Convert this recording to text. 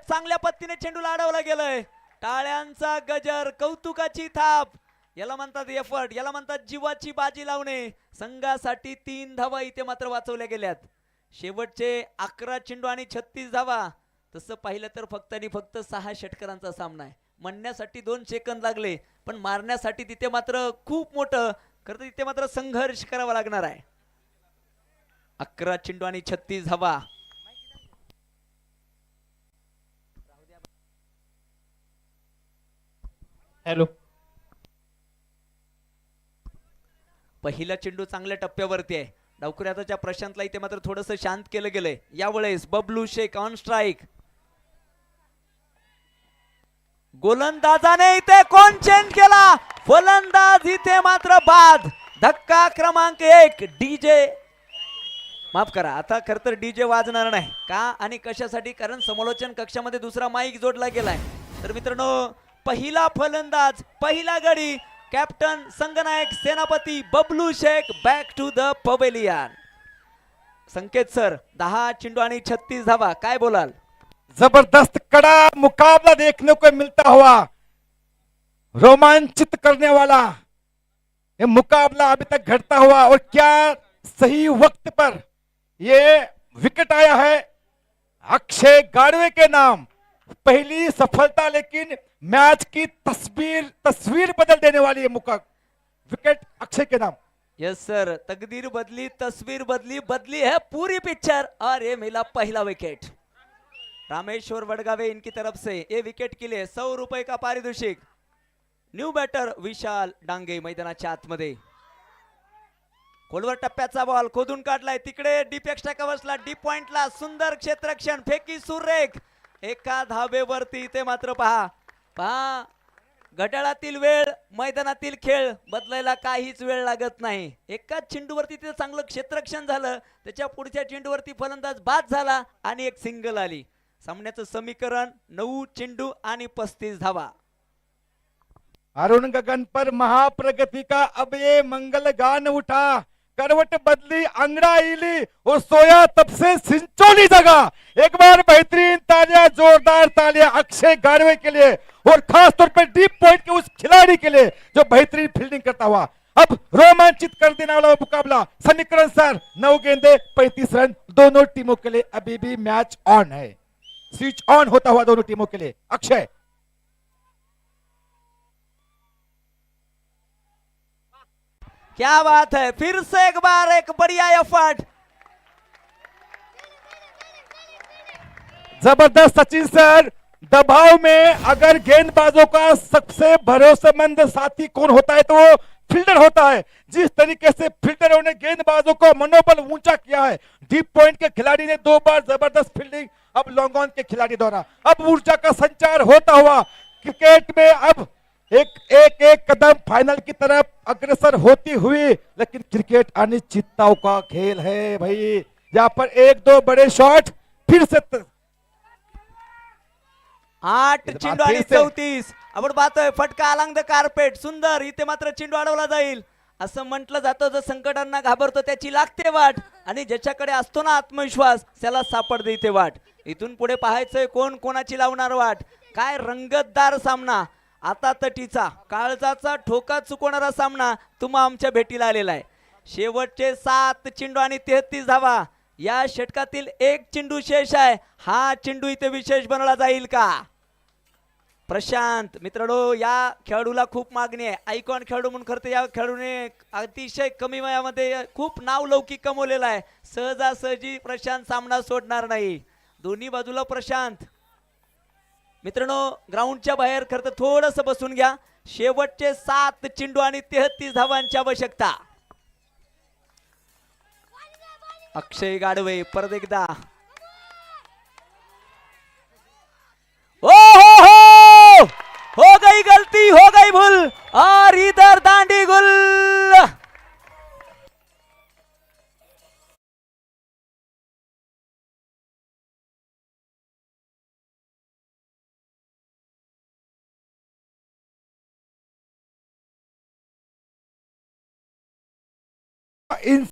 चांगल्या पद्धतीने चेंडूला अडवलं गेलंय. टाळ्यांचा गजर, कौतुकाची थाप. याला म्हणतात एफर्ट, याला म्हणतात जीवाची बाजी लावणे. संघासाठी 3 धावा इथे मात्र वाचवल्या गेल्यात. शेवटचे 11 चेंडू आणि 36 धावा. तसं पाहिलं तर फक्त आणि फक्त 6 षटकारांचा सामना आहे. म्हणण्यासाठी 2 सेकंद लागले, पण मारण्यासाठी तिथे मात्र खूप मोठं, खरं तर तिथे मात्र संघर्ष करावा लागणार आहे. 11 चेंडू आणि 36 धावा. हॅलो, पहिला चेंडू चांगल्या टप्प्यावरती आहे. डावखुऱ्याच्या प्रशांतला इथे मात्र थोडंसं शांत केलं गेलंय. यावेळेस बबलू शेख ऑन स्ट्राइक. गोलंदाजाने इथे कोण चेंज केला? फलंदाज इथे मात्र बाद. धक्का क्रमांक 1. डीजे, माफ करा, आता खरं तर डीजे वाजणार नाही का आणि कशासाठी? कारण समालोचन कक्षामध्ये दुसरा माईक जोडला गेलाय. तर मित्रांनो, पहिला फलंदाज, पहिला गडी, कॅप्टन संगनायक सेनापती Bablu Shaikh back to the pavilion. Sanket sir, 10 चेंडू आणि 36 धावा, काय बोलाल? जबरदस्त कड़ा मुकाबला देखने को मिलता हुआ, रोमांचित करने वाला ये मुकाबला अभी तक घटता हुआ, और क्या सही वक्त पर ये विकेट आया है अक्षय गाड़वे के नाम. पहली सफलता, लेकिन मैच की तस्वीर बदल देने वाली है. विकेट अक्षय के नाम. यस सर, तकदीर बदली, तस्वीर बदली, बदली है पूरी पिक्चर और ये मिला पहला विकेट. रामेश्वर वडगावे इनकी तरफ से ये विकेट के लिए 100 रुपए का पारितोषिक. न्यू बॅटर विशाल डांगे मैदानाच्या आतमध्ये. खोलवर टप्प्याचा बॉल खोदून काढलाय, तिकडे डीप एक्स्ट्रा कव्हर्सला, डीप पॉइंटला सुंदर क्षेत्ररक्षण, फेकी सुरेख. एका धाबेवरती इथे मात्र पहा पहा, घड्याळातील वेळ, मैदानातील खेळ बदलायला काहीच वेळ लागत नाही. एकाच चेंडूवरती तिथे चांगलं क्षेत्ररक्षण झालं, त्याच्या पुढच्या चेंडूवरती फलंदाज बाद झाला आणि एक सिंगल आली. सामन्याचं समीकरण 9 चेंडू आणि 35 धावा. अरुण गगन पर महाप्रगति का अब ये मंगल गान उठा, करवट बदली, अंगड़ा इली और सोया तब से सिंचोली जगा. एक बार बेहतरीन तालियां, जोरदार तालियां अक्षय गाड़वे के लिए, और खास तौर पर डीप पॉइंट के उस खिलाड़ी के लिए जो बेहतरीन फील्डिंग करता हुआ. अब रोमांचित कर देने वाला मुकाबला. समीकरण सर, 9 गेंदे 35 रन. दोनों टीमों के लिए अभी भी मैच ऑन है, स्विच ऑन होता हुआ दोनों टीमों के लिए. अक्षय, क्या बात है, फिर से एक बार एक बढ़िया एफर्ट. जबरदस्त सचिन सर. दबाव में अगर गेंदबाजों का सबसे भरोसेमंद साथी कौन होता है तो वो फील्डर होता है. जिस तरीके से फील्डरों ने गेंदबाजों को मनोबल ऊंचा किया है, डीप पॉइंट के खिलाड़ी ने 2 बार जबरदस्त फील्डिंग, अब लॉन्ग ऑन के खिलाड़ी द्वारा अब ऊर्जा का संचार होता हुआ क्रिकेट में अब एक कदम फाइनल की तरफ अग्रसर होती हुई. लेकिन क्रिकेट अनिश्चितताओं का खेल है भाई. यहाँ पर 1-2 बड़े शॉट, फिर से 8 चेंडू आणि 34. आपण पाहतोय फटका अलॉंग द कार्पेट, सुंदर. इथे मात्र चेंडू अडवला जाईल असं म्हटलं जातं. जो संकटांना घाबरतो त्याची लागते वाट, आणि ज्याच्याकडे असतो ना आत्मविश्वास त्याला सापडते इथे वाट. इथून पुढे पाहायचंय कोण कोणाची लावणार वाट. काय रंगतदार सामना. आता तटीचा, काळजाचा ठोका चुकवणारा सामना तुम्हा आमच्या भेटीला आलेला आहे. शेवटचे 7 चेंडू आणि 33 धावा. या षटकातील 1 चेंडू शेष आहे. हा चेंडू इथे विशेष बनवला जाईल का? प्रशांत मित्रांनो, या खेळाडूला खूप मागणी आहे. आयकॉन खेळाडू म्हणून. खरं तर या खेळाडूने अतिशय कमी वयामध्ये खूप नावलौकिक कमवलेला आहे. सहजासहजी प्रशांत सामना सोडणार नाही. दोन्ही बाजूला प्रशांत. मित्रांनो, ग्राउंडच्या बाहेर खरं तर थोडंसं बसून घ्या. शेवटचे 7 चेंडू आणि 33 धावांची आवश्यकता. अक्षय गाडवे परत एकदा. ओ हो गई गलती, हो गई भूल, और इधर दांडी गुल. इन